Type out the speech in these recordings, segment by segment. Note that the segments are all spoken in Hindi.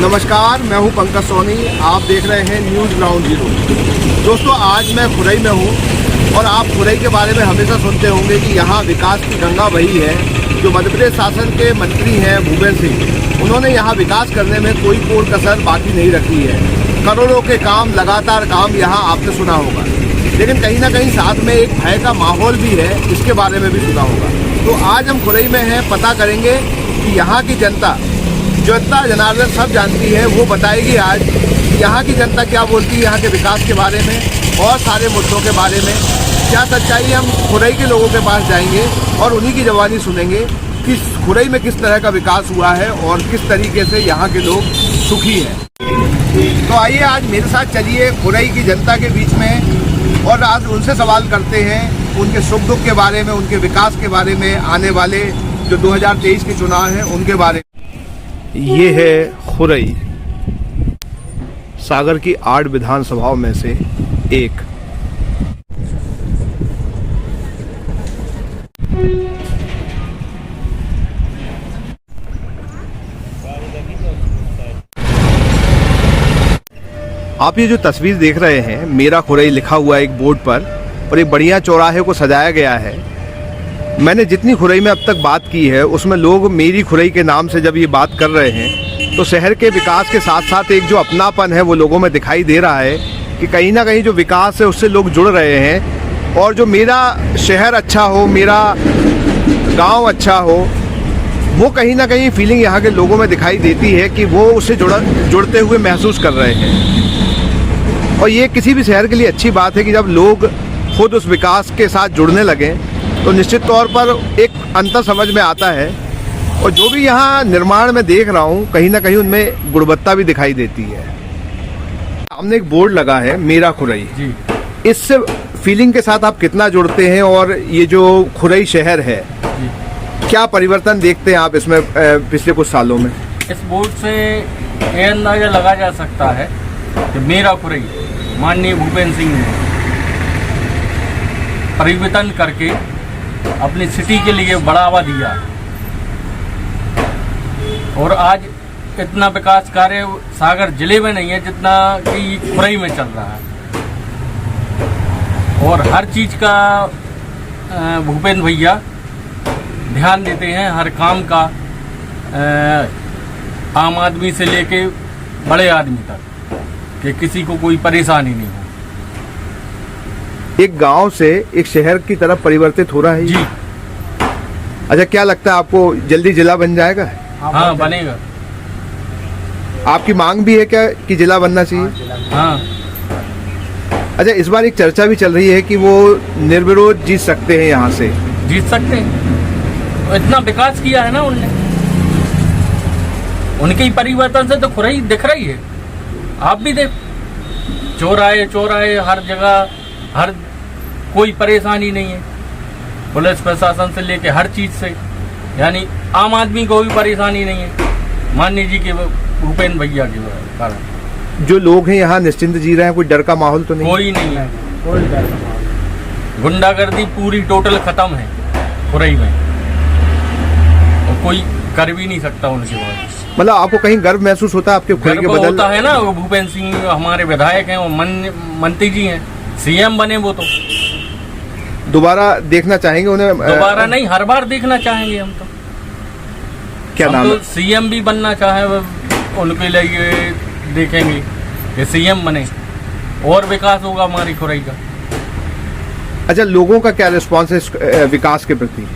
नमस्कार, मैं हूं पंकज सोनी। आप देख रहे हैं न्यूज़ ग्राउंड जीरो। दोस्तों, आज मैं खुरई में हूं और आप खुरई के बारे में हमेशा सुनते होंगे कि यहाँ विकास की गंगा बही है। जो मध्य प्रदेश शासन के मंत्री हैं भूपेंद्र सिंह, उन्होंने यहाँ विकास करने में कोई कोर कसर बाकी नहीं रखी है। करोड़ों के काम, लगातार काम यहाँ आपने सुना होगा, लेकिन कहीं ना कहीं साथ में एक भय का माहौल भी है, इसके बारे में भी सुना होगा। तो आज हम खुरई में हैं, पता करेंगे कि यहाँ की जनता जनार्दन सब जानती है, वो बताएगी आज यहाँ की जनता क्या बोलती है यहाँ के विकास के बारे में और सारे मुद्दों के बारे में। क्या सच्चाई, हम खुरई के लोगों के पास जाएंगे और उन्हीं की जवानी सुनेंगे कि खुरई में किस तरह का विकास हुआ है और किस तरीके से यहाँ के लोग सुखी हैं। तो आइए आज मेरे साथ चलिए खुरई की जनता के बीच में और आज उनसे सवाल करते हैं उनके सुख दुख के बारे में, उनके विकास के बारे में, आने वाले जो 2023 के चुनाव हैं उनके बारे में। ये है खुरई, सागर की 8 विधानसभाओं में से एक। आप ये जो तस्वीर देख रहे हैं, मेरा खुरई लिखा हुआ है एक बोर्ड पर और एक बढ़िया चौराहे को सजाया गया है। मैंने जितनी खुरई में अब तक बात की है उसमें लोग मेरी खुरई के नाम से जब ये बात कर रहे हैं तो शहर के विकास के साथ साथ एक जो अपनापन है वो लोगों में दिखाई दे रहा है कि कहीं ना कहीं जो विकास है उससे लोग जुड़ रहे हैं और जो मेरा शहर अच्छा हो, मेरा गांव अच्छा हो, वो कहीं ना कहीं फीलिंग यहाँ के लोगों में दिखाई देती है कि वो उससे जुड़ते हुए महसूस कर रहे हैं। और ये किसी भी शहर के लिए अच्छी बात है कि जब लोग खुद उस विकास के साथ जुड़ने लगें तो निश्चित तौर पर एक अंतर समझ में आता है। और जो भी यहाँ निर्माण में देख रहा हूँ कहीं ना कहीं उनमें गुणवत्ता भी दिखाई देती है। सामने एक बोर्ड लगा है मेरा खुरई जी। इससे फीलिंग के साथ आप कितना जुड़ते हैं और ये जो खुरई शहर है जी, क्या परिवर्तन देखते हैं आप इसमें पिछले कुछ सालों में? इस बोर्ड से ये अंदाजा लगा जा सकता है कि मेरा खुरई माननीय भूपेंद्र सिंह ने परिवर्तन करके अपनी सिटी के लिए बढ़ावा दिया और आज इतना विकास कार्य सागर जिले में नहीं है जितना कि खुरई में चल रहा है। और हर चीज का भूपेंद्र भैया ध्यान देते हैं, हर काम का, आम आदमी से लेके बड़े आदमी तक, कि किसी को कोई परेशानी नहीं हो। एक गांव से एक शहर की तरफ परिवर्तित हो रहा है जी। अच्छा, क्या लगता है आपको जल्दी जिला बन जाएगा? हाँ, बनेगा। आपकी मांग भी है क्या कि जिला बनना चाहिए? हाँ। अच्छा, इस बार एक चर्चा भी चल रही है कि वो निर्विरोध जीत सकते हैं, यहाँ से जीत सकते हैं। इतना विकास किया है ना उनने, उनके ही परिवर्तन से तो खुरई दिख रही है। आप भी देख, चौराहे चौराहे हर जगह, हर कोई परेशानी नहीं है। पुलिस प्रशासन से लेके हर चीज से, यानी आम आदमी को भी परेशानी नहीं है माननीय जी के भूपेंद्र भैया के कारण। जो लोग हैं यहाँ निश्चिंत जी रहे हैं, कोई डर का माहौल तो नहीं? कोई नहीं है, कोई डर का माहौल। गुंडागर्दी पूरी टोटल खत्म है खुरई में और कोई कर भी नहीं सकता उनके बाद। मतलब आपको कहीं गर्व महसूस होता है आपके खुरई के बदल? होता है ना, वो भूपेंद्र सिंह हमारे विधायक हैं, वो मंत्री जी हैं, सीएम बने, वो तो दोबारा देखना चाहेंगे उन्हें? दोबारा नहीं, हर बार देखना चाहेंगे हम तो। क्या नाम तो सीएम भी बनना चाहे उनके लिए देखेंगे कि सीएम बने और विकास होगा हमारी खुरई का। अच्छा, लोगों का क्या रिस्पांस है विकास के प्रति?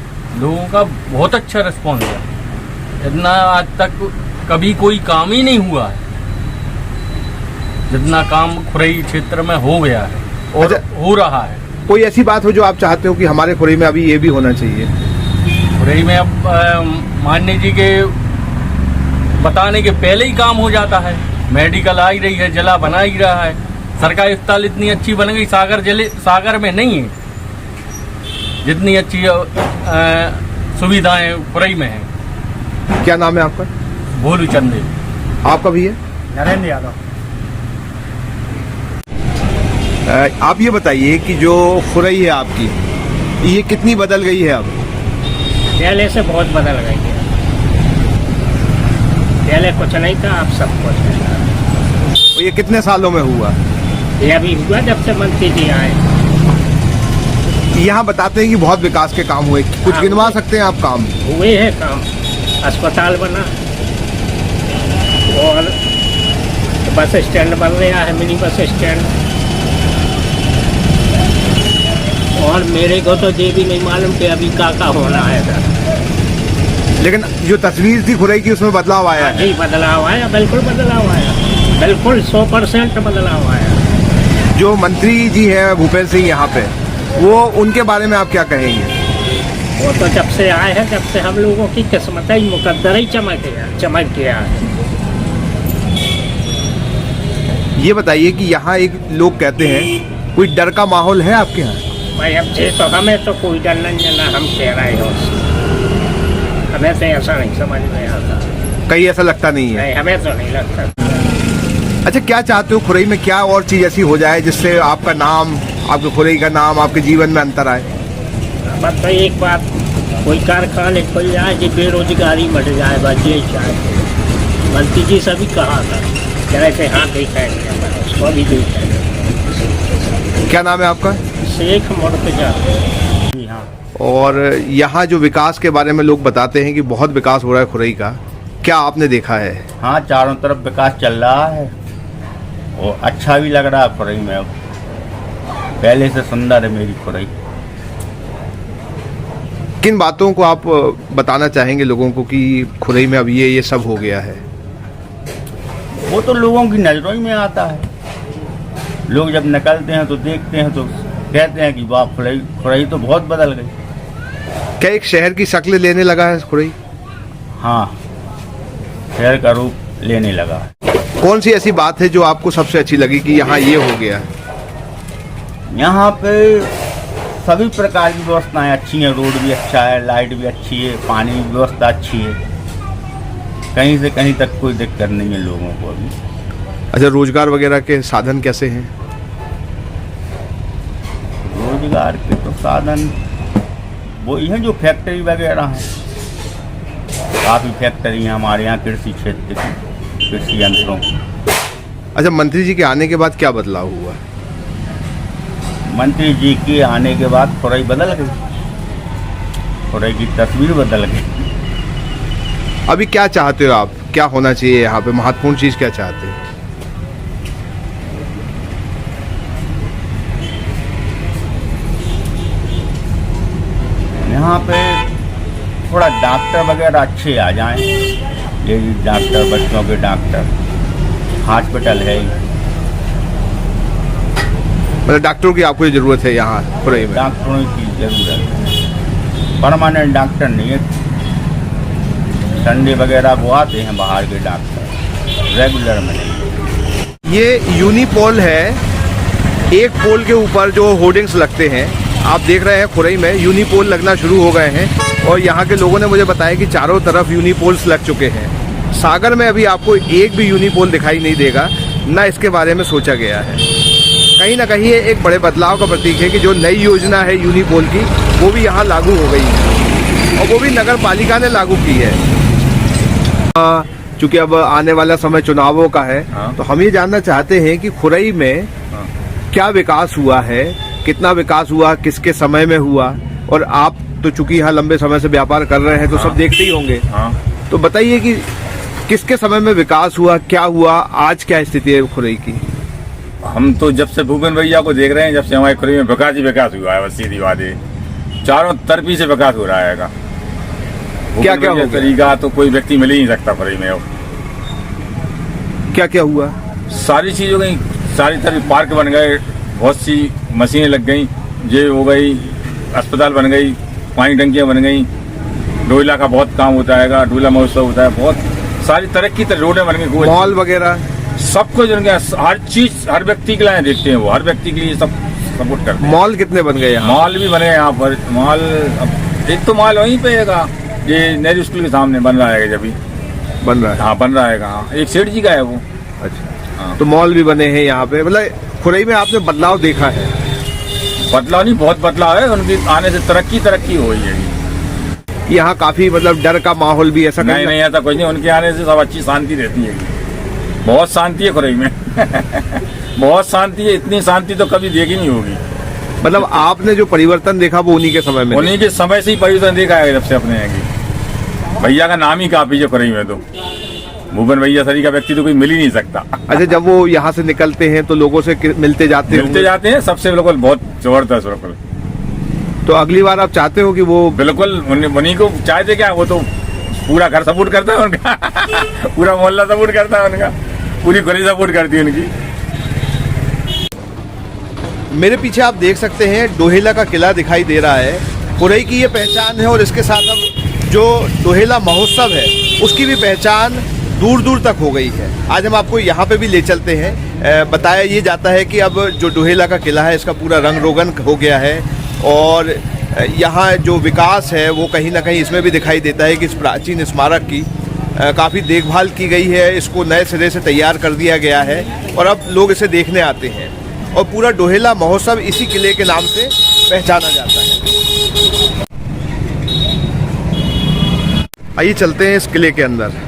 लोगों का बहुत अच्छा रिस्पांस है। इतना आज तक कभी कोई काम ही नहीं हुआ है जितना काम खुरई क्षेत्र में हो गया है और अच्छा, हो रहा है। कोई ऐसी बात हो जो आप चाहते हो कि हमारे खुरई में अभी ये भी होना चाहिए? खुरई में अब माननीय जी के बताने के पहले ही काम हो जाता है। मेडिकल आ ही रही है, जिला बना ही रहा है, सरकारी अस्पताल इतनी अच्छी बन गई, सागर में नहीं है जितनी अच्छी सुविधाएं खुरई में है। क्या नाम है आपका? भोलू चंदे। आपका भी है? नरेंद्र यादव। आप ये बताइए कि जो खुरई है आपकी, ये कितनी बदल गई है अब? पहले से बहुत बदल गई है। पहले कुछ नहीं था, अब सब कुछ है। ये कितने सालों में हुआ? ये अभी हुआ जब से मंत्री जी आए। यहाँ बताते हैं कि बहुत विकास के काम हुए, कुछ हाँ, गिनवा सकते हैं आप काम? हुए हैं काम। अस्पताल बना और बस स्टैंड बन रहा है, मिनी बस स्टैंड। और मेरे को तो ये भी नहीं मालूम कि अभी का होना है सर। लेकिन जो तस्वीर थी खुरई की उसमें बदलाव आया है। जी बदलाव आया, बिल्कुल बदलाव आया, बिल्कुल 100% बदलाव आया। जो मंत्री जी है भूपेंद्र सिंह यहाँ पे, वो उनके बारे में आप क्या कहेंगे? वो तो जब से आए हैं, जब से हम लोगों की किस्मत ही मुकद्दर ही चमक गया है। ये बताइए कि यहाँ एक लोग कहते हैं कोई डर का माहौल है आपके यहाँ? भाई अब जे तो हमें तो कोई डर नहीं ना, हम कह रहे हो, हमें तो ऐसा नहीं समझ में आता। कहीं ऐसा लगता नहीं है? नहीं, हमें तो नहीं लगता। अच्छा, क्या चाहते हो खुरई में क्या और चीज़ ऐसी हो जाए जिससे आपका नाम, आपके खुरई का नाम आपके जीवन में अंतर आए? बस तो एक बात, कोई कारखाने खुल जाए जी, बेरोजगारी बढ़ जाए, बस ये चाहते। मंत्री जी सभी कहा था, जैसे हाँ देखेंगे, उसको भी देखेंगे। क्या नाम है आपका? शेख मुर्तजा। हाँ, और यहाँ जो विकास के बारे में लोग बताते हैं कि बहुत विकास हो रहा है खुरई का, क्या आपने देखा है? हाँ, चारों तरफ विकास चल रहा है और अच्छा भी लग रहा है खुरई में। अब पहले से सुंदर है मेरी खुरई। किन बातों को आप बताना चाहेंगे लोगों को कि खुरई में अब ये सब हो गया है? वो तो लोगों की नजरों ही में आता है। लोग जब निकलते हैं तो देखते हैं तो कहते हैं कि वाह, खुरई तो बहुत बदल गई। क्या एक शहर की शक्ल लेने लगा है खुरई? हाँ, शहर का रूप लेने लगा है। कौन सी ऐसी बात है जो आपको सबसे अच्छी लगी कि यहाँ ये हो गया है? यहाँ पे सभी प्रकार की व्यवस्थाएं अच्छी हैं। रोड भी अच्छा है, लाइट भी अच्छी है, पानी की व्यवस्था अच्छी है। कहीं से कहीं तक कोई दिक्कत नहीं है लोगों को अभी। अच्छा, रोजगार वगैरह के साधन कैसे हैं? रोजगार के तो साधन वही हैं जो फैक्ट्री वगैरह हैं। काफ़ी फैक्ट्री हैं हमारे यहाँ कृषि क्षेत्र की, कृषि यंत्रों की। अच्छा, मंत्री जी के आने के बाद क्या बदलाव हुआ? मंत्री जी के आने के बाद खुरई बदल गई, खुरई की तस्वीर बदल गई। अभी क्या चाहते हो आप, क्या होना चाहिए यहाँ पे, महत्वपूर्ण चीज़ क्या चाहते हैं? यहाँ पे थोड़ा डॉक्टर वगैरह अच्छे आ जाएं, लेडीज डॉक्टर, बच्चों के डॉक्टर, हॉस्पिटल है। मतलब डॉक्टरों की आपको ज़रूरत है यहाँ खुरई में? डॉक्टरों की ज़रूरत है, परमानेंट डॉक्टर नहीं है। संडे वगैरह वो आते हैं बाहर के डॉक्टर, रेगुलर में नहीं। ये यूनिपोल है, एक पोल के ऊपर जो होर्डिंग्स लगते हैं, आप देख रहे हैं खुरई में यूनिपोल लगना शुरू हो गए हैं। और यहाँ के लोगों ने मुझे बताया कि चारों तरफ यूनिपोल्स लग चुके हैं। सागर में अभी आपको एक भी यूनिपोल दिखाई नहीं देगा, ना इसके बारे में सोचा गया है। कहीं ना कहीं ये एक बड़े बदलाव का प्रतीक है कि जो नई योजना है यूनिपोल की, वो भी यहाँ लागू हो गई है और वो भी नगर पालिका ने लागू की है। चूँकि अब आने वाला समय चुनावों का है, तो हम ये जानना चाहते हैं कि खुरई में क्या विकास हुआ है, कितना विकास हुआ, किसके समय में हुआ। और आप तो चूंकि यहाँ लंबे समय से व्यापार कर रहे हैं तो सब देखते ही होंगे, तो बताइए कि किसके समय में विकास हुआ, क्या हुआ, आज क्या स्थिति है खुरई की? हम तो जब से भूपेंद्र भैया को देख रहे हैं, जब से हमारे खुरई में विकास ही विकास हुआ है। बस सीधी बात है, चारों तरफी से विकास हो रहा है। क्या क्या हो तरीका तो कोई व्यक्ति मिल ही नहीं सकता खुरई में। अब क्या क्या हुआ? सारी चीज हो गई, सारी तरफ पार्क बन गए, बहुत सी मशीनें लग गई, ये हो गई, अस्पताल बन गई, पानी टंकियां बन गई, डोइला का बहुत काम होता है, डोइला महोत्सव होता है, बहुत सारी तरक्की, रोडें बन गई, मॉल वगैरह सब कुछ बन गया। हर चीज हर व्यक्ति के लिए देखते हैं, वो हर व्यक्ति के लिए सब सपोर्ट करते हैं। मॉल कितने बन गए यहाँ? मॉल भी बने यहाँ पर। मॉल अब एक तो मॉल वहीं पे है, ये नेहरू स्कूल के सामने बन रहा है, जब भी बन रहा है। हाँ, बन रहा है। हाँ, एक सेठ जी का है वो। अच्छा, हाँ। तो मॉल भी बने हैं यहाँ पे। मतलब खुरई में आपने बदलाव देखा है? बदलाव नहीं, बहुत बदलाव है। उनकी आने से तरक्की हो गई है। कि यहाँ काफी मतलब डर का माहौल भी ऐसा नहीं नहीं, ऐसा कुछ नहीं। उनके आने से सब अच्छी शांति रहती है। बहुत शांति है खुरई में। बहुत शांति है, इतनी शांति तो कभी देखी नहीं होगी। मतलब आपने जो परिवर्तन देखा वो उन्हीं के समय में? उन्हीं के समय से ही परिवर्तन देखा है जब से अपने यहाँ की। भैया का नाम ही काफी है खुरई में, तो भूपेन भैया सरी का व्यक्ति तो कोई मिल ही नहीं सकता। अच्छा, जब वो यहाँ से निकलते हैं तो लोगों से मिलते जाते हैं सबसे बिल्कुल बहुत जबरदस्त बिल्कुल। तो अगली बार आप चाहते हो कि वो बिल्कुल उन्हीं को चाहते, क्या वो तो पूरा घर सपोर्ट करता है उनका। पूरा मोहल्ला सपोर्ट करता है उनका, पूरी खुरई सपोर्ट करती है उनकी। मेरे पीछे आप देख सकते हैं डोहेला का किला दिखाई दे रहा है। खुरई की ये पहचान है और इसके साथ अब जो डोहेला महोत्सव है उसकी भी पहचान दूर दूर तक हो गई है। आज हम आपको यहाँ पे भी ले चलते हैं। बताया ये जाता है कि अब जो डोहेला का किला है इसका पूरा रंग रोगन हो गया है और यहाँ जो विकास है वो कहीं ना कहीं इसमें भी दिखाई देता है कि इस प्राचीन स्मारक की काफ़ी देखभाल की गई है। इसको नए सिरे से तैयार कर दिया गया है और अब लोग इसे देखने आते हैं और पूरा डोहेला महोत्सव इसी किले के नाम से पहचाना जाता है। आइए चलते हैं इस किले के अंदर।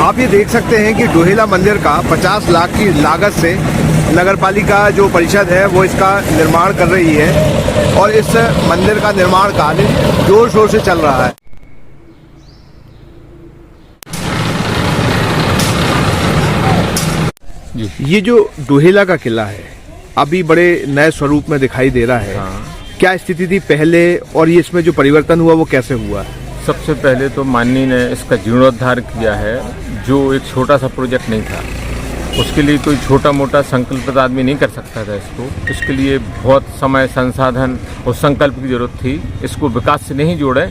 आप ये देख सकते हैं कि डोहेला मंदिर का 50 लाख की लागत से नगरपालिका जो परिषद है वो इसका निर्माण कर रही है और इस मंदिर का निर्माण कार्य जोर शोर से चल रहा है। ये जो डोहेला का किला है अभी बड़े नए स्वरूप में दिखाई दे रहा है। क्या स्थिति थी पहले और ये इसमें जो परिवर्तन हुआ वो कैसे हुआ? सबसे पहले तो माननीय ने इसका जीर्णोद्धार किया है, जो एक छोटा सा प्रोजेक्ट नहीं था। उसके लिए कोई छोटा मोटा संकल्पित आदमी नहीं कर सकता था इसको। इसके लिए बहुत समय, संसाधन और संकल्प की जरूरत थी। इसको विकास से नहीं जोड़े,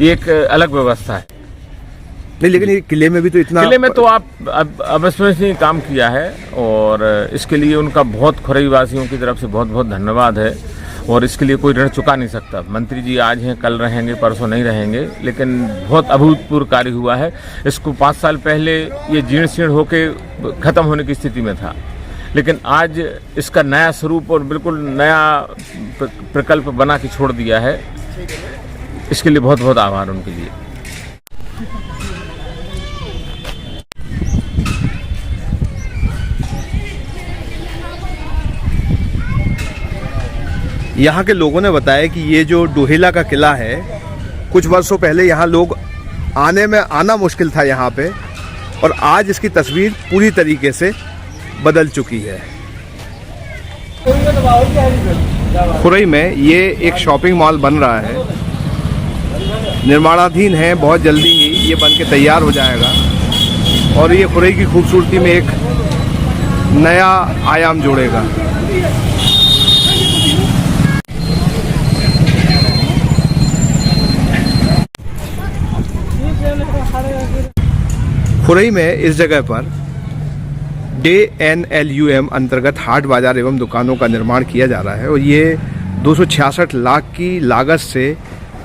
एक अलग व्यवस्था है। नहीं, लेकिन ये किले में भी तो इतना, किले में तो आप अविश्वसनीय काम किया है और इसके लिए उनका बहुत खुरई वासियों की तरफ से बहुत बहुत धन्यवाद है और इसके लिए कोई ऋण चुका नहीं सकता। मंत्री जी आज हैं, कल रहेंगे, परसों नहीं रहेंगे, लेकिन बहुत अभूतपूर्व कार्य हुआ है। इसको 5 साल पहले ये जीर्ण शीर्ण होके खत्म होने की स्थिति में था, लेकिन आज इसका नया स्वरूप और बिल्कुल नया प्रकल्प बना के छोड़ दिया है। इसके लिए बहुत बहुत आभार उनके लिए। यहाँ के लोगों ने बताया कि ये जो डोहेला का किला है, कुछ वर्षों पहले यहाँ लोग आना मुश्किल था यहाँ पे, और आज इसकी तस्वीर पूरी तरीके से बदल चुकी है। खुरई में ये एक शॉपिंग मॉल बन रहा है, निर्माणाधीन है, बहुत जल्दी ही ये बन के तैयार हो जाएगा और ये खुरई की खूबसूरती में एक नया आयाम जोड़ेगा। खुरई में इस जगह पर DNLUM अंतर्गत हाट बाजार एवं दुकानों का निर्माण किया जा रहा है और ये 266 लाख की लागत से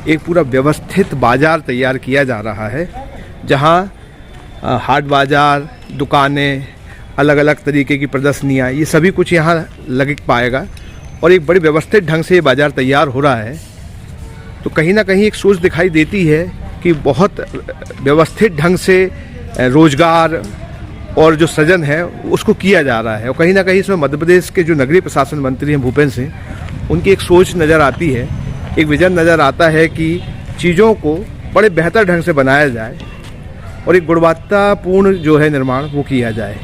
एक पूरा व्यवस्थित बाजार तैयार किया जा रहा है, जहां हाट बाजार, दुकानें, अलग अलग तरीके की प्रदर्शनियां, ये सभी कुछ यहाँ लग पाएगा और एक बड़ी व्यवस्थित ढंग से ये बाजार तैयार हो रहा है। तो कहीं ना कहीं एक सोच दिखाई देती है कि बहुत व्यवस्थित ढंग से रोजगार और जो सृजन है उसको किया जा रहा है और कहीं ना कहीं इसमें मध्य प्रदेश के जो नगरीय प्रशासन मंत्री हैं भूपेंद्र सिंह, उनकी एक सोच नज़र आती है, एक विजन नज़र आता है कि चीज़ों को बड़े बेहतर ढंग से बनाया जाए और एक गुणवत्तापूर्ण जो है निर्माण वो किया जाए।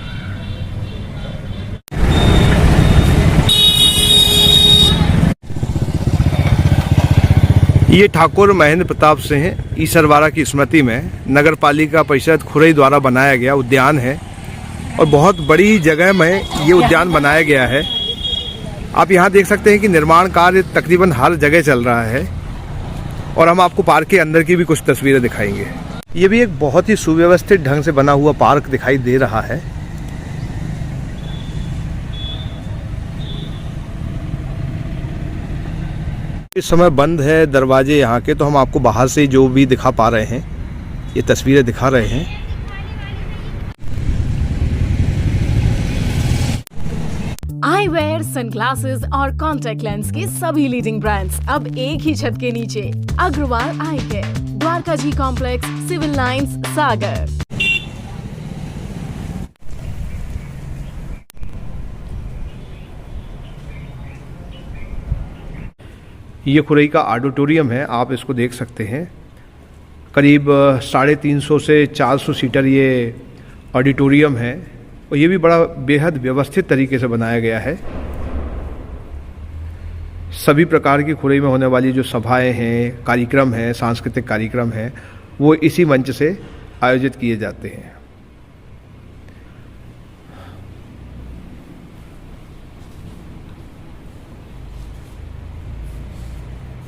ये ठाकुर महेंद्र प्रताप सिंह ईसरवाड़ा की स्मृति में नगर पालिका परिषद खुरई द्वारा बनाया गया उद्यान है और बहुत बड़ी जगह में ये उद्यान बनाया गया है। आप यहाँ देख सकते हैं कि निर्माण कार्य तकरीबन हर जगह चल रहा है और हम आपको पार्क के अंदर की भी कुछ तस्वीरें दिखाएंगे। ये भी एक बहुत ही सुव्यवस्थित ढंग से बना हुआ पार्क दिखाई दे रहा है। इस समय बंद है दरवाजे यहाँ के, तो हम आपको बाहर से जो भी दिखा पा रहे हैं ये तस्वीरें दिखा रहे हैं। आईवेयर, सनग्लासेस और कॉन्टैक्ट लेंस के सभी लीडिंग ब्रांड्स अब एक ही छत के नीचे। अग्रवाल आई केयर, द्वारका जी कॉम्प्लेक्स, सिविल लाइंस, सागर। ये खुरई का ऑडिटोरियम है, आप इसको देख सकते हैं। करीब 350 से 400 सीटर ये ऑडिटोरियम है और ये भी बड़ा बेहद व्यवस्थित तरीके से बनाया गया है। सभी प्रकार की खुरई में होने वाली जो सभाएं हैं, कार्यक्रम हैं, सांस्कृतिक कार्यक्रम हैं, वो इसी मंच से आयोजित किए जाते हैं।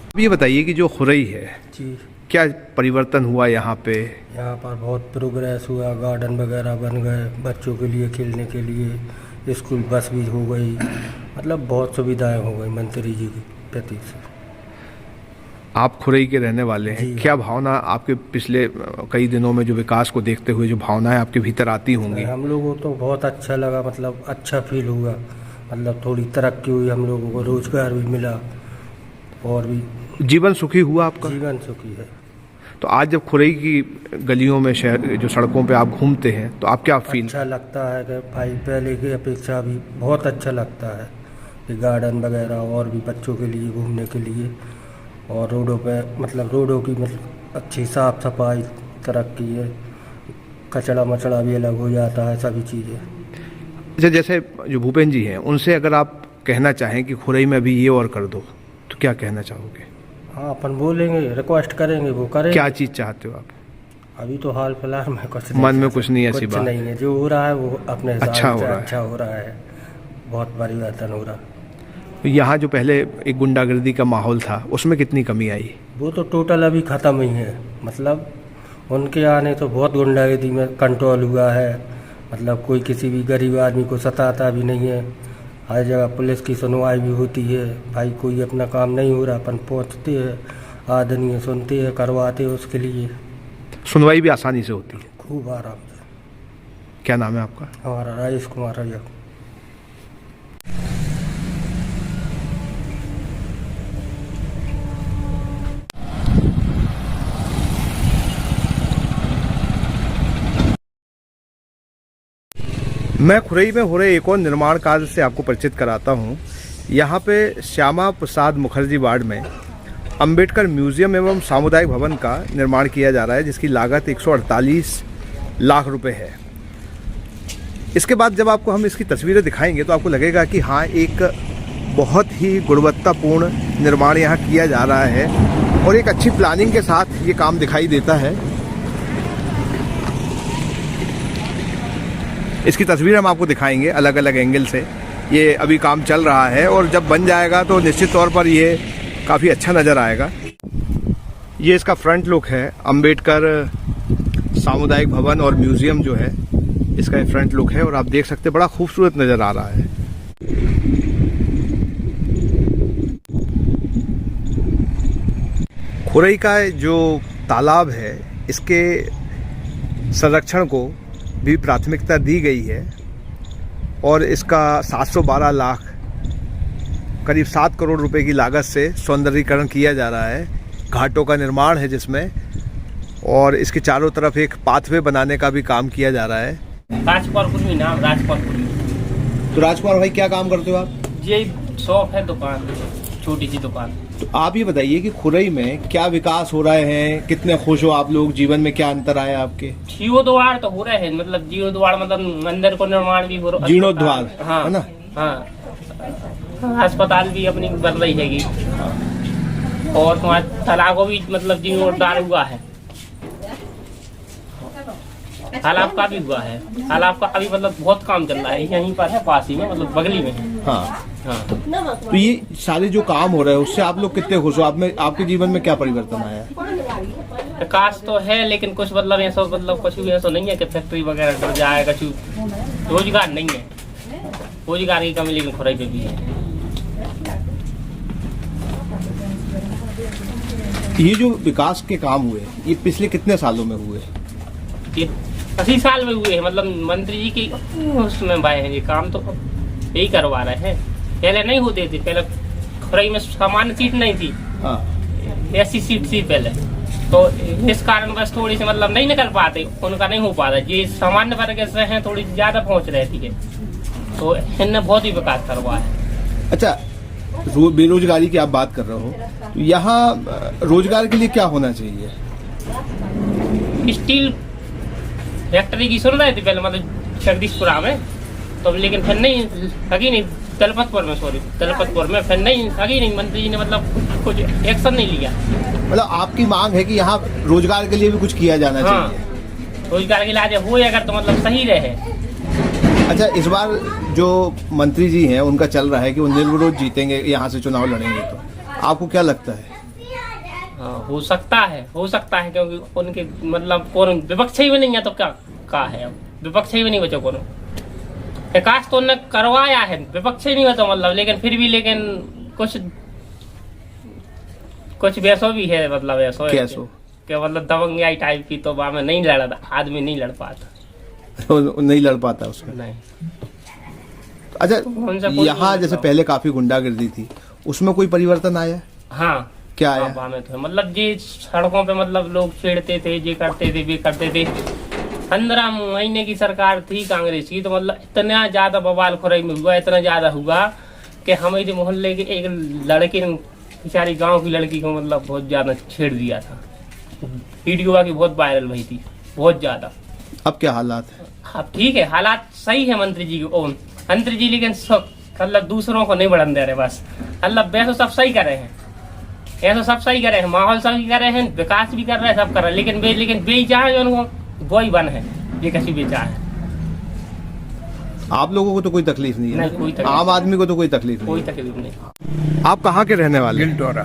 अब ये बताइए कि जो खुरई है जी, क्या परिवर्तन हुआ यहाँ पे? यहाँ पर बहुत प्रोग्रेस हुआ, गार्डन वगैरह बन गए, बच्चों के लिए खेलने के लिए स्कूल बस भी हो गई, मतलब बहुत सुविधाएं हो गई मंत्री जी की प्रति से। आप खुरई के रहने वाले हैं, जी। क्या भावना आपके पिछले कई दिनों में जो विकास को देखते हुए जो भावनाएं आपके भीतर आती होंगी? हम लोगों को तो बहुत अच्छा लगा, मतलब अच्छा फील हुआ, मतलब थोड़ी तरक्की हुई, हम लोगों को रोजगार भी मिला और भी जीवन सुखी हुआ आपका? जीवन सुखी है। तो आज जब खुरई की गलियों में, शहर जो सड़कों पे आप घूमते हैं, तो आप क्या फील? अच्छा लगता है कि भाई पहले की अपेक्षा भी बहुत अच्छा लगता है कि गार्डन वगैरह और भी बच्चों के लिए घूमने के लिए, और रोडों पे मतलब रोडों की मतलब अच्छी साफ सफाई, तरक्की है, कचड़ा मचड़ा भी अलग हो जाता है, सभी चीज़ें। अच्छा, जैसे जो भूपेंद्र जी हैं, उनसे अगर आप कहना चाहें कि खुरई में अभी ये और कर दो, तो क्या कहना चाहोगे? हाँ, अपन बोलेंगे, रिक्वेस्ट करेंगे, वो करेंगे। क्या चीज़ चाहते हो आप? अभी तो हाल फिलहाल में कुछ मन में कुछ नहीं, ऐसी कुछ बात नहीं है, जो हो रहा है वो अपने हिसाब अच्छा हो से रहा है। अच्छा हो रहा है, बहुत परिवर्तन हो रहा है। तो यहाँ जो पहले एक गुंडागर्दी का माहौल था, उसमें कितनी कमी आई? वो तो टोटल अभी ख़त्म ही है, मतलब उनके आने तो बहुत गुंडागर्दी में कंट्रोल हुआ है, मतलब कोई किसी भी गरीब आदमी को सताता भी नहीं है, हर जगह पुलिस की सुनवाई भी होती है। भाई कोई अपना काम नहीं हो रहा, अपन पहुँचते हैं, आदमी सुनते हैं, करवाते हैं, उसके लिए सुनवाई भी आसानी से होती है? खूब आराम से। क्या नाम है आपका? हमारा राजेश कुमार रैया। मैं खुरई में हो रहे एक और निर्माण कार्य से आपको परिचित कराता हूँ। यहाँ पे श्यामा प्रसाद मुखर्जी वार्ड में अंबेडकर म्यूजियम एवं सामुदायिक भवन का निर्माण किया जा रहा है, जिसकी लागत 148 लाख रुपए है। इसके बाद जब आपको हम इसकी तस्वीरें दिखाएंगे तो आपको लगेगा कि हाँ, एक बहुत ही गुणवत्तापूर्ण निर्माण यहाँ किया जा रहा है और एक अच्छी प्लानिंग के साथ ये काम दिखाई देता है। इसकी तस्वीर हम आपको दिखाएंगे अलग अलग एंगल से। ये अभी काम चल रहा है और जब बन जाएगा तो निश्चित तौर पर ये काफ़ी अच्छा नज़र आएगा। ये इसका फ्रंट लुक है, अंबेडकर सामुदायिक भवन और म्यूज़ियम जो है इसका ये फ्रंट लुक है और आप देख सकते हैं बड़ा खूबसूरत नज़र आ रहा है। खुरई का जो तालाब है, इसके संरक्षण को भी प्राथमिकता दी गई है और इसका 712 लाख करीब 7 करोड़ रुपए की लागत से सौंदर्यीकरण किया जा रहा है। घाटों का निर्माण है जिसमें, और इसके चारों तरफ एक पाथवे बनाने का भी काम किया जा रहा है। राजकुमार कुर्मी नाम, राजकुमार कुर्मी। तो राजकुमार भाई, क्या काम करते हो आप? ये शॉप है, दुकान, छोटी सी दुकान। तो आप ये बताइए कि खुरई में क्या विकास हो रहे हैं, कितने खुश हो आप लोग, जीवन में क्या अंतर आया आपके? जीर्णोद्वार तो हो रहे हैं, मतलब जीर्णोद्वार मतलब मंदिर को निर्माण भी हो रहा है। जीर्णोद्वार, हाँ, है ना? हाँ, अस्पताल भी अपनी बन रही हैगी, और तुम्हारे तालाब को भी मतलब जीर्णोद्वार हुआ है, तालाब का भी हुआ है। तालाब का अभी मतलब बहुत काम चल रहा है, यहीं पर है, पास ही में, मतलब बगली में है। हाँ। हाँ, तो ये सारे जो काम हो रहे हैं उससे आप लोग कितने खुश हो? आप में, आपके जीवन में क्या परिवर्तन आया? विकास तो है, लेकिन कुछ मतलब ऐसा, मतलब कुछ भी ऐसा नहीं है कि फैक्ट्री वगैरह डर जाएगा, रोजगार नहीं है, रोजगार की कमी लेकिन खुरई पे भी है। ये जो विकास के काम हुए, ये पिछले कितने सालों में हुए? ये 80 साल में हुए हैं, मतलब मंत्री जी की उसमें भाई है ये काम, तो यही करवा रहे हैं। पहले नहीं होते थे, पहले खुरई में सामान्य सीट नहीं थी, हाँ। ऐसी सीट थी पहले, तो इस कारण बस थोड़ी सी मतलब नहीं निकल पाते, उनका नहीं हो पाता। ये सामान्य वर्ग से हैं, थोड़ी ज्यादा पहुंच रहती है, तो इनने बहुत ही विकास करवाया है। अच्छा, बेरोजगारी की आप बात कर रहे हो, तो यहाँ रोजगार के लिए क्या होना चाहिए? स्टील फैक्ट्री की सुन रहे थे पहले, मतलब जगदीशपुरा में, तो लेकिन फिर नहीं लगी, नहीं दलपतपुर में फिर नहीं लगी, नहीं मंत्री जी ने मतलब कुछ एक्शन नहीं लिया। मतलब आपकी मांग है कि यहाँ रोजगार के लिए भी कुछ किया जाना चाहिए? रोजगार के लिए हो अगर तो मतलब सही रहे। अच्छा, इस बार जो मंत्री जी हैं उनका चल रहा है कि वो निर्विरोध जीतेंगे, यहाँ से चुनाव लड़ेंगे, तो आपको क्या लगता है? हो सकता है क्योंकि उनके मतलब कौन विपक्ष ही भी नहीं है, तो क्या है, अब विपक्ष ही भी नहीं बचा कौन। विकास तो उन्होंने करवाया है, विपक्ष ही नहीं बचा मतलब, लेकिन फिर भी कुछ वैसो भी है, मतलब ऐसा कि मतलब दबंगाई टाइप की, तो वहाँ में नहीं लड़ा, आदमी नहीं लड़ पाता। नहीं लड़ पाता उसमें? नहीं। अच्छा, यहाँ जैसे पहले काफी गुंडागर्दी थी, उसमें कोई परिवर्तन आया? हाँ, क्या आया? तो मतलब जी सड़कों पे मतलब लोग छेड़ते थे, ये करते थे, वे करते थे। 15 महीने की सरकार थी कांग्रेस की, तो मतलब इतना ज्यादा बवाल खुरई में हुआ, इतना ज्यादा हुआ कि हमारे मोहल्ले के एक लड़की ने, बेचारी गांव की लड़की को मतलब बहुत ज्यादा छेड़ दिया था। वीडियो की बहुत वायरल हुई थी, बहुत ज्यादा। अब क्या हालात है? अब ठीक है, हालात सही है मंत्री जी के ओन, मंत्री जी, लेकिन मतलब दूसरों को नहीं बढ़न दे रहे, बस मतलब वैसे सब सही कर रहे हैं, ऐसा सब सही कर रहे हैं, माहौल सही कर रहे हैं, विकास भी कर रहे हैं, सब कर रहे हैं, लेकिन बेचा है उनको वही बन है, ये कैसी बेचा है। आप लोगों को तो कोई तकलीफ नहीं है? नहीं, कोई तकलीफ, आम आदमी को तो कोई तकलीफ नहीं? कोई तकलीफ नहीं। आप कहाँ के रहने वाले? गिलटोरा।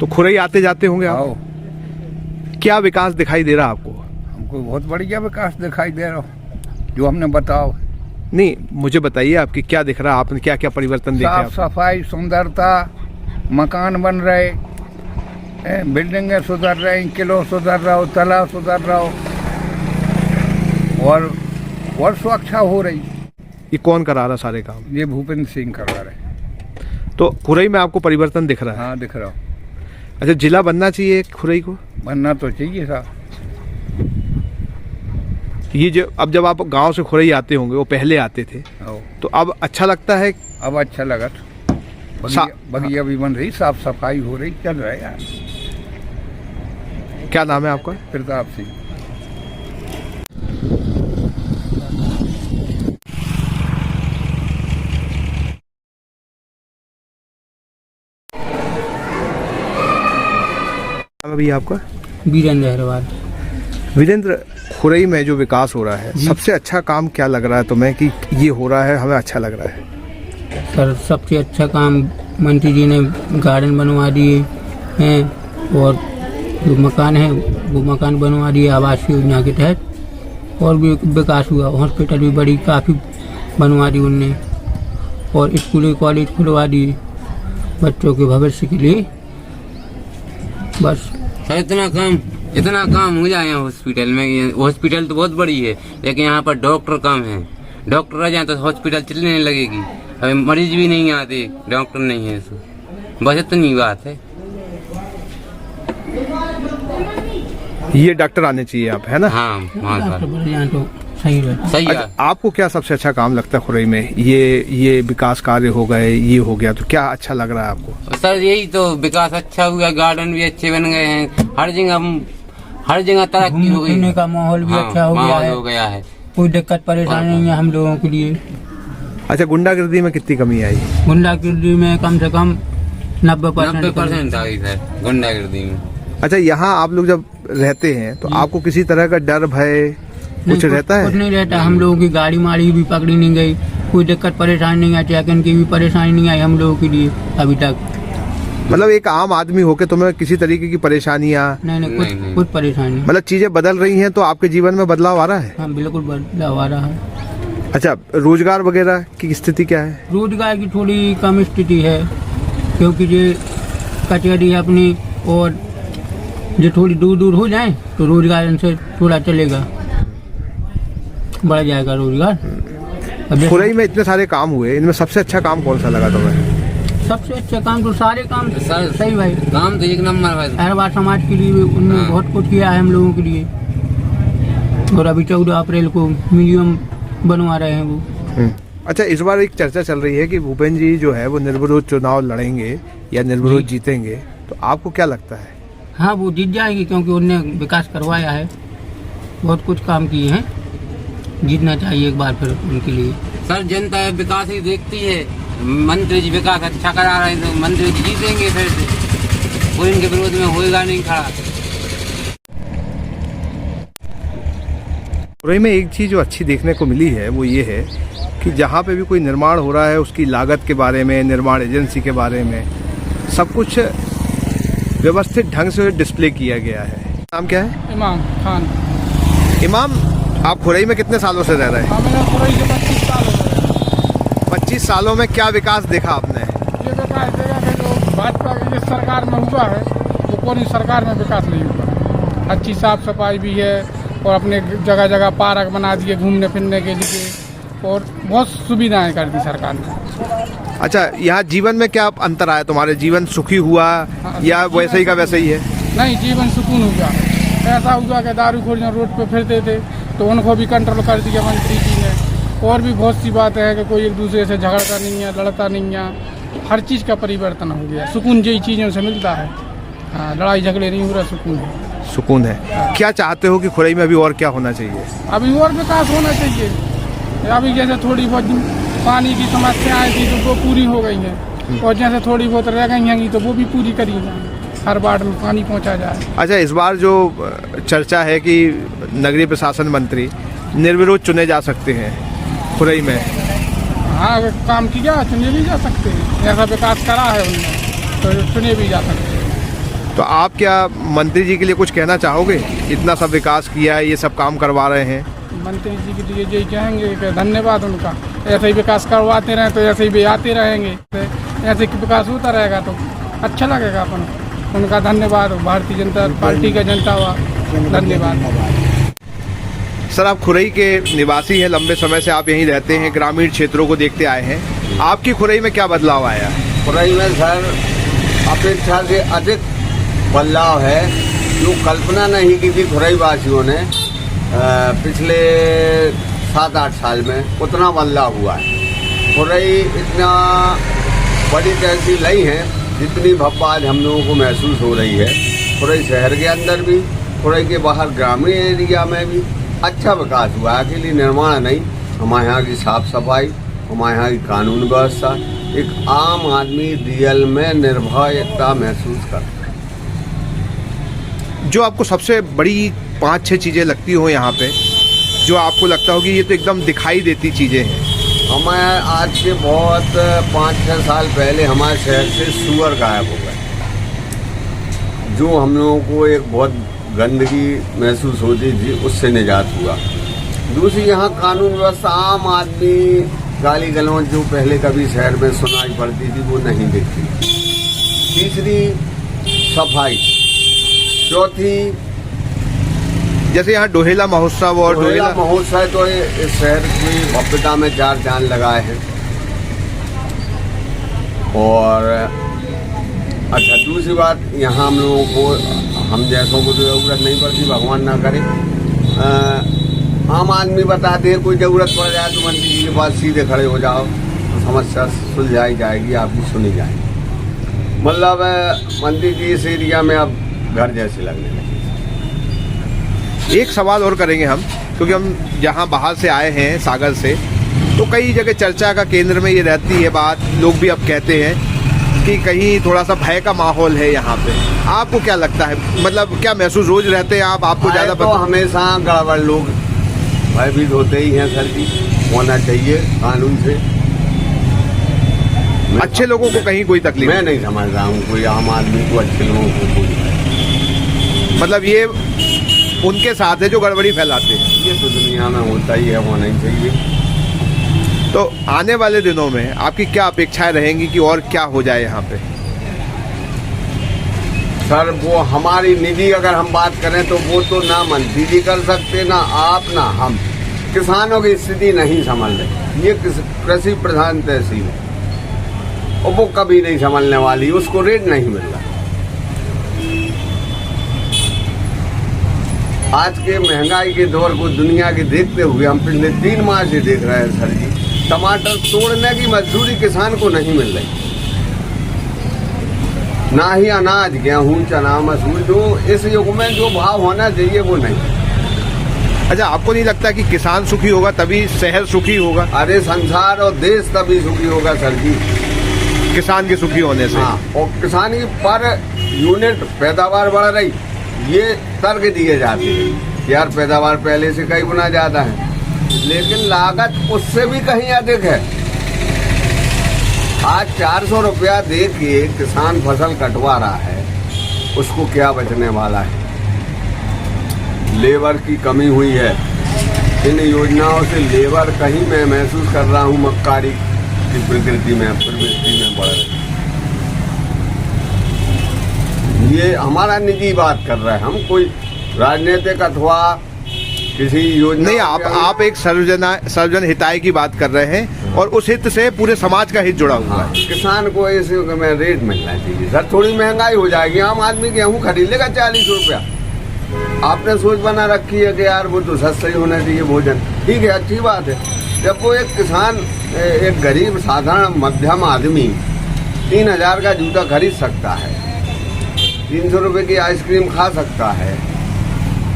तो खुरई आते जाते होंगे आप? क्या विकास दिखाई दे रहा आपको? हमको बहुत बढ़िया विकास दिखाई दे रहा, जो हमने बताओ। नहीं, मुझे बताइए आपकी क्या दिख रहा है, आपने क्या क्या परिवर्तन देखा? साफ सफाई, सुंदरता, मकान बन रहे, बिल्डिंगें सुधर रही, किलो सुधर रहा हो, तालाब सुधर रहा हो, और सुरक्षा हो रही। ये कौन करा रहा सारे काम? ये भूपेंद्र सिंह करवा रहे। तो खुरई में आपको परिवर्तन दिख रहा है? हाँ, दिख रहा। अच्छा, जिला बनना चाहिए खुरई को? बनना तो चाहिए साहब। ये जो अब जब आप गांव से खुरई आते होंगे, वो पहले आते थे, तो अब अच्छा लगता है? अब अच्छा लगा, बगिया भी बन रही, साफ सफाई हो रही, चल रहा है यार। क्या नाम है आपका? प्रताप सिंह। अभी आपका? वीरेंद्र अग्रवाल। वीरेंद्र, खुरई में जो विकास हो रहा है, सबसे अच्छा काम क्या लग रहा है तुम्हें कि ये हो रहा है, हमें अच्छा लग रहा है? सर, सबसे अच्छा काम मंत्री जी ने गार्डन बनवा दिए हैं, और जो मकान है वो मकान बनवा दिए आवास योजना के तहत, और भी विकास हुआ। हॉस्पिटल भी बड़ी काफ़ी बनवा दी उनने, और स्कूल कॉलेज खुलवा दिए बच्चों के भविष्य के लिए। बस इतना काम हो जाए हॉस्पिटल में। हॉस्पिटल तो बहुत बड़ी है, लेकिन यहाँ पर डॉक्टर कम है। डॉक्टर आ जाए तो हॉस्पिटल चलने नहीं लगेगी। अभी मरीज भी नहीं आते, डॉक्टर नहीं है, बस इतनी बात है। ये डॉक्टर आने चाहिए आप, है ना? हाँ, तो सही है। अच्छा, आपको क्या सबसे अच्छा काम लगता है खुरई में? ये विकास कार्य हो गए, ये हो गया, तो क्या अच्छा लग रहा है आपको? सर, यही तो विकास अच्छा हुआ, गार्डन भी अच्छे बन गए हैं, हर जगह तरक्की हो गई, का माहौल भी अच्छा हो गया है, कोई दिक्कत परेशानी नहीं है हम लोगों के लिए। अच्छा, गुंडागर्दी में कितनी कमी आई? गुंडागर्दी में कम से कम 90% आ गई सर गुंडागर्दी में। अच्छा, यहाँ आप लोग जब रहते हैं तो आपको किसी तरह का डर भय कुछ रहता है? कुछ नहीं रहता। हम लोगों की गाड़ी माड़ी भी पकड़ी नहीं गई, कोई दिक्कत परेशानी नहीं आई, चेकिंग की भी परेशानी नहीं आई हम लोगों के लिए अभी तक। मतलब एक आम आदमी होके तुम्हें किसी तरीके की परेशानियाँ? नहीं, कुछ परेशानी। मतलब चीजें बदल रही हैं, तो आपके जीवन में बदलाव आ रहा है? हाँ, बिल्कुल बदलाव आ रहा है। अच्छा, रोजगार वगैरह की स्थिति क्या है? रोजगार की थोड़ी कम स्थिति है, क्योंकि ये कचहरी है अपनी, और जो थोड़ी दूर हो जाए तो रोजगार इनसे थोड़ा चलेगा, बढ़ जाएगा रोजगार। खुरई में इतने सारे काम हुए, इनमें सबसे अच्छा काम कौन सा लगा तुम्हें? सबसे अच्छा काम तो सारे काम तो सर सही भाई, काम तो एक नंबर भाई। अहरवार समाज के लिए उन्होंने बहुत कुछ किया है हम लोगों के लिए। और अभी 14 अप्रैल को म्यूजियम बनवा रहे हैं वो। अच्छा, इस बार एक चर्चा चल रही है कि भूपेंद्र जी जो है वो निर्विरोध चुनाव लड़ेंगे या निर्विरोध जीतेंगे, तो आपको क्या लगता है? हाँ, वो जीत जाएंगे क्योंकि उन्होंने विकास करवाया है, बहुत कुछ काम किए हैं, जीतना चाहिए एक बार फिर उनके लिए। सर जनता विकास ही देखती है, मंत्री जी विकास अच्छा करा रहे हैं तो मंत्री जी जीतेंगे फिर से, कोई इनके विरोध में होएगा नहीं खड़ा। खुरई में एक चीज़ जो अच्छी देखने को मिली है वो ये है कि जहाँ पे भी कोई निर्माण हो रहा है उसकी लागत के बारे में, निर्माण एजेंसी के बारे में सब कुछ व्यवस्थित ढंग से डिस्प्ले किया गया है। नाम क्या है? इमाम खान। इमाम, आप खुरई में कितने सालों से रह रहे हैं? हमें खुरई के 25 साल हो गए। 25 सालों में क्या विकास देखा आपने? ये विकास देखा कि जो भाजपा की सरकार में हुआ है वो पूरी सरकार में विकास नहीं हुआ। अच्छी साफ सफाई भी है और अपने जगह जगह पार्क बना दिए घूमने फिरने के लिए और बहुत सुविधाएं कर दी सरकार ने। अच्छा, यहाँ जीवन में क्या अंतर आया? तुम्हारे जीवन सुखी हुआ या वैसे ही का वैसे ही है? नहीं, जीवन सुकून हुआ। ऐसा हुआ कि दारूखोर रोड पे फिरते थे तो उनको भी कंट्रोल कर दिया मंत्री जी ने। और भी बहुत सी बातें हैं कि कोई एक दूसरे से झगड़ता नहीं है, लड़ता नहीं है, हर चीज़ का परिवर्तन हो गया। सुकून यही चीज़ों से मिलता है। हाँ, लड़ाई झगड़े नहीं हो रहा, सुकून है। सुकून है। क्या चाहते हो कि खुरई में अभी और क्या होना चाहिए? अभी और विकास होना चाहिए। अभी जैसे थोड़ी बहुत पानी की समस्याएं थी तो वो पूरी हो गई हैं और जैसे थोड़ी बहुत रह गई हैं तो वो भी पूरी करी जाए, हर वार्ड में पानी पहुंचा जाए। अच्छा, इस बार जो चर्चा है कि नगरीय प्रशासन मंत्री निर्विरोध चुने जा सकते हैं खुरई में। हाँ, काम किया, चुने भी जा सकते हैं। ऐसा विकास करा है उन्होंने तो चुने भी जा सकते हैं। तो आप क्या मंत्री जी के लिए कुछ कहना चाहोगे? इतना सब विकास किया है, ये सब काम करवा रहे हैं। मंत्री जी के लिए यही कहेंगे कि धन्यवाद उनका, ऐसे ही विकास करवाते रहें तो ऐसे ही भी आते रहेंगे, ऐसे विकास होता रहेगा तो अच्छा लगेगा अपन। उनका धन्यवाद, भारतीय जनता पार्टी का जनता हुआ धन्यवाद। सर, आप खुरई के निवासी हैं, लंबे समय से आप यहीं रहते हैं, ग्रामीण क्षेत्रों को देखते आए हैं, आपकी खुरई में क्या बदलाव आया? खुरई में सर अपेक्षा से अधिक बदलाव है, जो कल्पना नहीं की थी खुरई वासियों ने पिछले 7-8 साल में, उतना बदलाव हुआ है। खुरई इतना बड़ी तहसील नहीं है जितनी भव्य आज हम लोगों को महसूस हो रही है। खुरई शहर के अंदर भी, खुरई के बाहर ग्रामीण एरिया में भी अच्छा विकास हुआ है। अकेले निर्माण नहीं, हमारे यहाँ की साफ सफाई, हमारे यहाँ की कानून व्यवस्था, एक आम आदमी रियल में निर्भयता महसूस करता है। जो आपको सबसे बड़ी 5-6 चीज़ें लगती हो यहाँ पे, जो आपको लगता हो कि ये तो एकदम दिखाई देती चीज़ें हैं? हमें आज के बहुत 5-6 साल पहले हमारे शहर से सुअर गायब हो गए, जो हम लोगों को एक बहुत गंदगी महसूस होती थी, उससे निजात हुआ। दूसरी, यहाँ कानून व्यवस्था, आम आदमी गाली गलौज जो पहले कभी शहर में सुनाई पड़ती थी वो नहीं दिखती। तीसरी, सफाई। चौथी, जैसे यहाँ डोहेला महोत्सव और डोहेला महोत्सव तो इस शहर की भव्यता में 4 चांद लगाए हैं। और अच्छा, दूसरी बात, यहाँ हम लोगों को, हम जैसों को तो ज़रूरत नहीं पड़ती, भगवान ना करे। आम आदमी बताते हैं कोई ज़रूरत पड़ जाए तो मंत्री जी के पास सीधे खड़े हो जाओ तो समस्या सुलझाई जाएगी, आपकी सुनी जाएगी। मतलब मंत्री जी इस एरिया में अब घर जैसे लगने लगे। एक सवाल और करेंगे हम, क्योंकि हम जहाँ बाहर से आए हैं सागर से, तो कई जगह चर्चा का केंद्र में ये रहती है बात, लोग भी अब कहते हैं कि कहीं थोड़ा सा भय का माहौल है यहाँ पे। आपको क्या लगता है, मतलब क्या महसूस रोज रहते हैं आप? आपको ज़्यादा तो हमेशा गड़बड़ लोग भयभीत होते ही हैं सर जी, होना चाहिए कानून से। अच्छे लोगों को कहीं कोई तकलीफ? मैं नहीं समझ रहा हूँ कोई आम आदमी को, अच्छे लोगों को कोई, मतलब ये उनके साथ है जो गड़बड़ी फैलाते हैं। ये तो दुनिया में होता ही है, होना ही चाहिए। तो आने वाले दिनों में आपकी क्या अपेक्षाएं रहेंगी कि और क्या हो जाए यहाँ पे? सर, वो हमारी निजी अगर हम बात करें तो वो तो ना मंत्री जी कर सकते, ना आप, ना हम। किसानों की स्थिति नहीं संभल रही। ये कृषि प्रधान तहसील है और वो कभी नहीं संभलने वाली, उसको रेट नहीं मिल रहा। आज के महंगाई के दौर को दुनिया के देखते हुए हम पिछले 3 माह से देख रहे हैं सर जी, टमाटर तोड़ने की मजदूरी किसान को नहीं मिल रही, ना ही अनाज, गेहूं, चना, मसूर, जो इस युग में जो भाव होना चाहिए वो नहीं। अच्छा, आपको नहीं लगता कि किसान सुखी होगा तभी शहर सुखी होगा? अरे संसार और देश तभी सुखी होगा सर जी, किसान के सुखी होने से। हाँ, और किसान की पर यूनिट पैदावार बढ़ रही, ये तर्क दिए जाते हैं यार पैदावार पहले से कई गुना ज्यादा है, लेकिन लागत उससे भी कहीं अधिक है। आज 400 रुपया दे के किसान फसल कटवा रहा है, उसको क्या बचने वाला है? लेबर की कमी हुई है, इन योजनाओं से लेबर कहीं मैं महसूस कर रहा हूँ मक्कारी की प्रवृत्ति में बढ़ रही। ये हमारा निजी बात कर रहा है, हम कोई राजनीतिक अथवा किसी योजना नहीं, आप एक सर्वजन हिताय की बात कर रहे हैं और उस हित से पूरे समाज का हित जुड़ा हुआ है। किसान को इस युग में रेट मिलना चाहिए सर, थोड़ी महंगाई हो जाएगी, आम आदमी गेहूँ खरीद लेगा 40 रुपया। आपने सोच बना रखी है कि यार वो तो सस्ता ही होना चाहिए भोजन, ठीक है, अच्छी बात है। जब वो एक किसान, एक गरीब साधारण मध्यम आदमी 3000 का जूता खरीद सकता है, 300 रुपये की आइसक्रीम खा सकता है,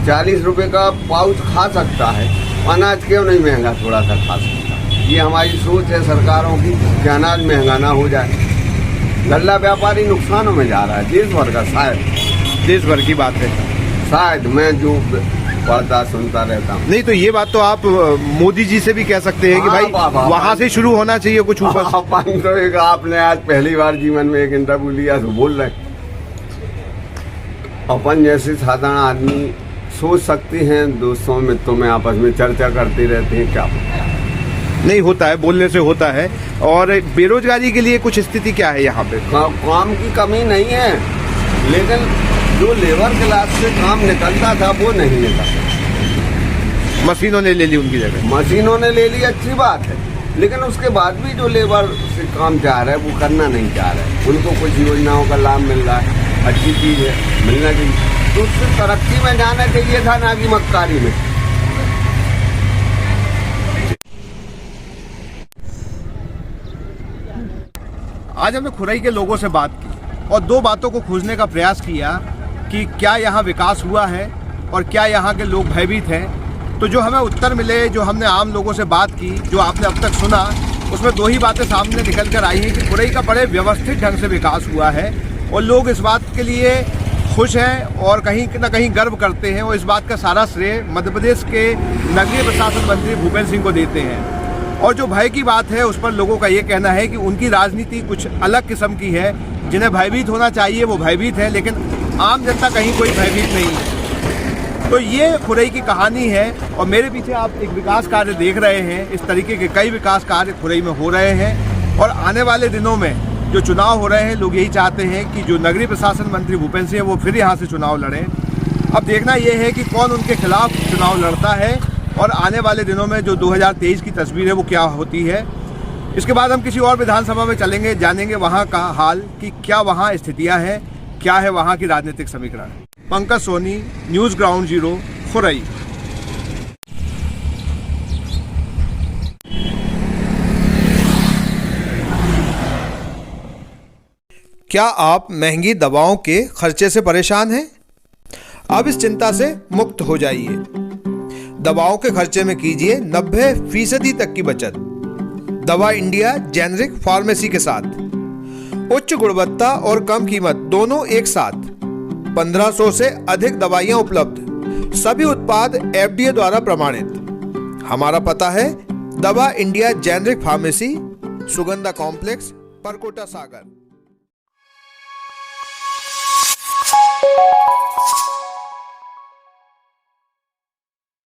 40 रुपये का पाउच खा सकता है, अनाज क्यों नहीं महंगा थोड़ा सा खा सकता है? ये हमारी सोच है सरकारों की कि अनाज महंगा ना हो जाए। गल्ला व्यापारी नुकसानों में जा रहा है देश भर का, शायद देश भर की बात है, शायद मैं जो पढ़ता सुनता रहता हूँ। नहीं तो ये बात तो आप मोदी जी से भी कह सकते हैं कि भाई वहाँ से शुरू होना चाहिए कुछ ऊपर। अपन तो एक आपने आज पहली बार जीवन में एक इंटरव्यू लिया तो बोल रहे, अपन जैसे साधारण आदमी सोच सकते हैं, दोस्तों मित्रों में आपस में चर्चा करते रहते हैं, क्या नहीं होता है, बोलने से होता है। और बेरोजगारी के लिए कुछ स्थिति क्या है यहाँ पे? काम की कमी नहीं है, लेकिन जो लेबर क्लास से काम निकलता था वो नहीं निकलता। मशीनों ने ले ली उनकी जगह। मशीनों ने ले ली, अच्छी बात है, लेकिन उसके बाद भी जो लेबर से काम चाह रहा है वो करना नहीं चाह रहा है। उनको कुछ योजनाओं का लाभ मिल रहा है, अच्छी चीज है, मिलना चाहिए, तो उससे तरक्की में जाना चाहिए था, ना कि मक्कारी में। आज हमने खुरई के लोगों से बात की और 2 बातों को खोजने का प्रयास किया कि क्या यहाँ विकास हुआ है और क्या यहाँ के लोग भयभीत हैं। तो जो हमें उत्तर मिले, जो हमने आम लोगों से बात की, जो आपने अब तक सुना, उसमें 2 ही बातें सामने निकल कर आई हैं कि खुरई का बड़े व्यवस्थित ढंग से विकास हुआ है और लोग इस बात के लिए खुश हैं और कहीं न कहीं गर्व करते हैं और इस बात का सारा श्रेय मध्य प्रदेश के नगरीय प्रशासन मंत्री भूपेंद्र सिंह को देते हैं। और जो भय की बात है उस पर लोगों का ये कहना है कि उनकी राजनीति कुछ अलग किस्म की है, जिन्हें भयभीत होना चाहिए वो भयभीत है, लेकिन आम जनता कहीं कोई भयभीत नहीं है। तो ये खुरई की कहानी है और मेरे पीछे आप एक विकास कार्य देख रहे हैं। इस तरीके के कई विकास कार्य खुरई में हो रहे हैं और आने वाले दिनों में जो चुनाव हो रहे हैं, लोग यही चाहते हैं कि जो नगरीय प्रशासन मंत्री भूपेंद्र सिंह वो फिर यहाँ से चुनाव लड़ें। अब देखना ये है कि कौन उनके खिलाफ चुनाव लड़ता है और आने वाले दिनों में जो 2023 की तस्वीर है वो क्या होती है। इसके बाद हम किसी और विधानसभा में चलेंगे, जानेंगे वहाँ का हाल कि क्या वहाँ स्थितियाँ हैं, क्या है वहाँ की राजनीतिक समीकरण। Pankaj Soni, news ground zero, Khurai. क्या आप महंगी दवाओं के खर्चे से परेशान हैं? अब इस चिंता से मुक्त हो जाइए। दवाओं के खर्चे में कीजिए 90% तक की बचत। दवा इंडिया जेनेरिक फार्मेसी के साथ उच्च गुणवत्ता और कम कीमत दोनों एक साथ। 1500 से अधिक दवाइयां उपलब्ध, सभी उत्पाद FDA द्वारा प्रमाणित। हमारा पता है दवा India generic pharmacy, Sugandha complex, Parkota सागर।